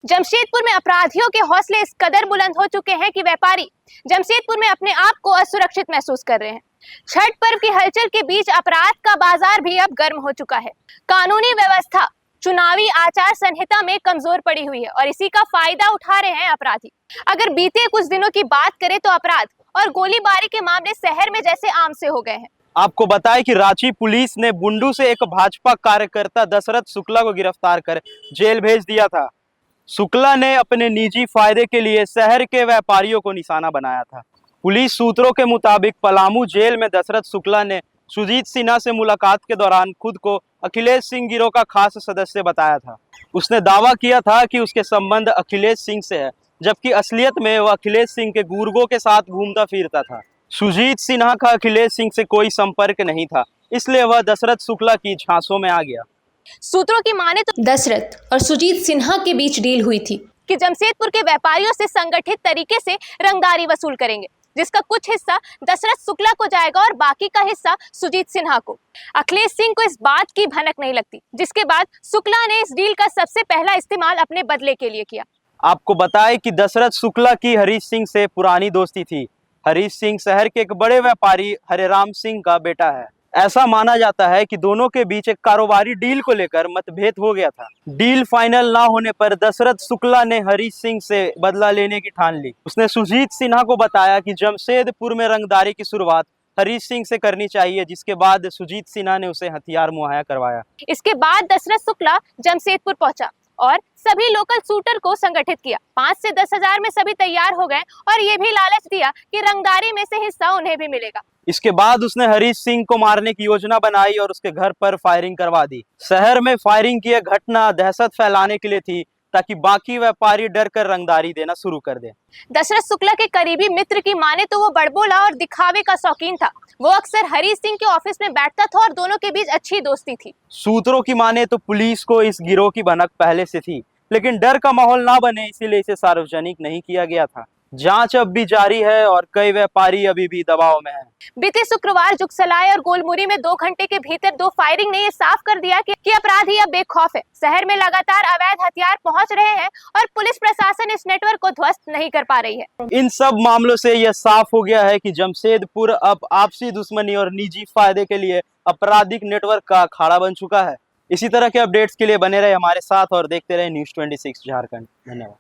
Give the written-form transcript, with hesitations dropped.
जमशेदपुर में अपराधियों के हौसले इस कदर बुलंद हो चुके हैं कि व्यापारी जमशेदपुर में अपने आप को असुरक्षित महसूस कर रहे हैं। छठ पर्व की हलचल के बीच अपराध का बाजार भी अब गर्म हो चुका है। कानूनी व्यवस्था चुनावी आचार संहिता में कमजोर पड़ी हुई है और इसी का फायदा उठा रहे हैं अपराधी। अगर बीते कुछ दिनों की बात करें तो अपराध और गोलीबारी के मामले शहर में जैसे आम से हो गए हैं। आपको बताएं कि रांची पुलिस ने बुंडू से एक भाजपा कार्यकर्ता दशरथ शुक्ला को गिरफ्तार कर जेल भेज दिया था। शुक्ला ने अपने निजी फायदे के लिए शहर के व्यापारियों को निशाना बनाया था। पुलिस सूत्रों के मुताबिक पलामू जेल में दशरथ शुक्ला ने सुजीत सिन्हा से मुलाकात के दौरान खुद को अखिलेश सिंह गिरोह का खास सदस्य बताया था। उसने दावा किया था कि उसके संबंध अखिलेश सिंह से है, जबकि असलियत में वह अखिलेश सिंह के गुर्गों के साथ घूमता फिरता था। सुजीत सिन्हा का अखिलेश सिंह से कोई संपर्क नहीं था, इसलिए वह दशरथ शुक्ला की झांसों में आ गया। सूत्रों की माने तो दशरथ और सुजीत सिन्हा के बीच डील हुई थी कि जमशेदपुर के व्यापारियों से संगठित तरीके से रंगदारी वसूल करेंगे, जिसका कुछ हिस्सा दशरथ शुक्ला को जाएगा और बाकी का हिस्सा सुजीत सिन्हा को। अखिलेश सिंह को इस बात की भनक नहीं लगती, जिसके बाद शुक्ला ने इस डील का सबसे पहला इस्तेमाल अपने बदले के लिए किया। आपको बताएं कि दशरथ शुक्ला की हरीश सिंह से पुरानी दोस्ती थी। हरीश सिंह शहर के एक बड़े व्यापारी हरेराम सिंह का बेटा है। ऐसा माना जाता है कि दोनों के बीच एक कारोबारी डील को लेकर मतभेद हो गया था। डील फाइनल ना होने पर दशरथ शुक्ला ने हरीश सिंह से बदला लेने की ठान ली। उसने सुजीत सिन्हा को बताया कि जमशेदपुर में रंगदारी की शुरुआत हरीश सिंह से करनी चाहिए, जिसके बाद सुजीत सिन्हा ने उसे हथियार मुहैया करवाया। इसके बाद दशरथ शुक्ला जमशेदपुर पहुंचा और सभी लोकल शूटर को संगठित किया। 5 से 10 हजार में सभी तैयार हो गए और ये भी लालच दिया कि रंगदारी में से हिस्सा उन्हें भी मिलेगा। इसके बाद उसने हरीश सिंह को मारने की योजना बनाई और उसके घर पर फायरिंग करवा दी। शहर में फायरिंग की यह घटना दहशत फैलाने के लिए थी, ताकि बाकी व्यापारी डर कर रंगदारी देना शुरू कर दें। दशरथ शुक्ला के करीबी मित्र की माने तो वो बड़बोला और दिखावे का शौकीन था। वो अक्सर हरीश सिंह के ऑफिस में बैठता था और दोनों के बीच अच्छी दोस्ती थी। सूत्रों की माने तो पुलिस को इस गिरोह की भनक पहले से थी, लेकिन डर का माहौल ना बने इसीलिए इसे सार्वजनिक नहीं किया गया था। जांच अब भी जारी है और कई व्यापारी अभी भी दबाव में हैं। बीते शुक्रवार जुगसलाय और गोलमुरी में 2 घंटे के भीतर 2 फायरिंग ने ये साफ कर दिया कि अपराधी अब बेखौफ है। शहर में लगातार अवैध हथियार पहुंच रहे हैं और पुलिस प्रशासन इस नेटवर्क को ध्वस्त नहीं कर पा रही है। इन सब मामलों से यह साफ हो गया है कि जमशेदपुर अब आपसी दुश्मनी और निजी फायदे के लिए आपराधिक नेटवर्क का अखाड़ा बन चुका है। इसी तरह के अपडेट्स के लिए बने रहे हमारे साथ और देखते रहे न्यूज़ 26 झारखंड। धन्यवाद।